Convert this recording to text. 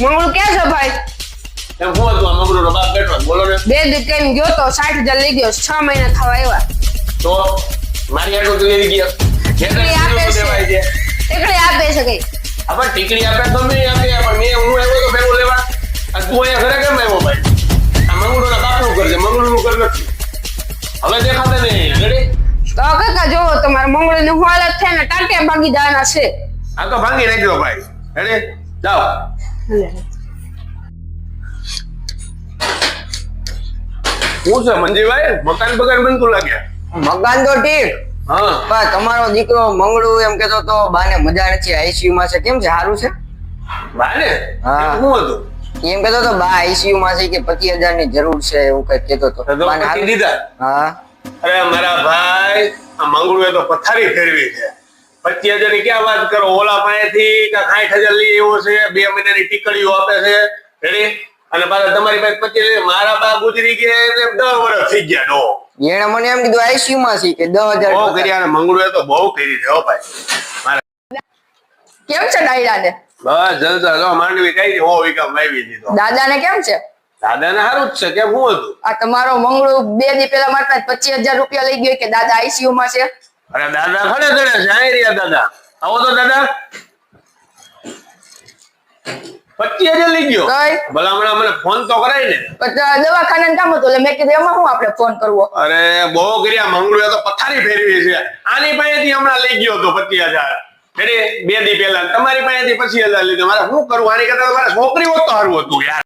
મંગળું ક્યાં છે ભાઈ? એમ હું હતું આ મંગળુનો બાપ બેઠો બોલો ને. 2 દી કઈ ગયો તો 60,000 લઈ ગયો 6 મહિના થવા આવ્યા. તો મારી આટલું તો લઈ ગયા ટીકડી આપે છે કઈ આપણે ટીકડી આપે તો મેં આપે પણ મેં હું આવ્યો તો ભેગો લેવા અને તું અહીંયા ઘરે કેમ આવ્યો ભાઈ? આ મંગળુના બાપનું ઘર છે મંગળુનું ઘર નથી. હવે દેખાતા નહીં ઘડી તો કાકા જો તમારા મંગળું ની હાલત થાય ને ટાટિયા ભાગી જવાના છે. આ તો ભાંગી નાખ્યો ભાઈ. હેડે જાઓ. શું છે મંજીભાઈ મકાન બગાન બનતું લાગ્યા? મકાન તો ઠીક હા પણ તમારો દીકરો મંગળું એમ કેતો તો બાને મજા નથી આઈસીયુ માં છે કેમ છે સારું છે બાને હા. શું હતું? એમ કેતો તો બા આઈસીયુ માં છે કે 25,000 ની જરૂર છે એવું કઈ કેતો તો તો બાને પતી દીધા? હા અરે મારા ભાઈ આ મંગળુએ તો પથારી ફેરવી છે. 25,000 ની ક્યાં વાત કરો? ઓલા પાસેથી 60,000 લઈ આવ્યો છે 2 મહિનાની ટીકડીઓ આપે છે. રેડી? અને પાછા તમારી પાસે 25 મારા બા ગુજરી ગયા એને 10 વર્ષ થઈ ગયા ડો. એને મને એમ કીધું આઈસીયુ માં છે કે 10,000 બહુ કર્યા અને મંગળુએ તો બહુ કરી છે હો ભાઈ. કેમ છે ડાયરા ને? બસ જલસા જો માંડવી કઈ હો વીઘા વાવી દીધો. દાદા ને કેમ છે? દાદાને સારું જ છે કેમ શું હતું? આ તમારો મંગળું 2 દી પહેલા મારા પાસે 25,000 રૂપિયા લઈ ગયો કે દાદા આઈસીયુ માં છે. અરે દાદા ખડે ખડે છે આઈ રહ્યા દાદા. આવો તો દાદા 25,000 લઈ ગયો. કઈ? ભલા હમણાં મને ફોન તો કરાય ને. પણ દવાખાને કામ હતું એટલે મેં કીધું એમાં શું આપણે ફોન કરવો. અરે બહુ કર્યા મંગળુએ તો પથારી ફેરવી છે. આની પાસેથી હમણાં લઈ ગયો તો 25,000 2 દી પહેલા તમારી પાસેથી 25,000 લીધો. મારે શું કરવું? આની કરતા મારે છોકરી હોત તો સારું હતું યાર.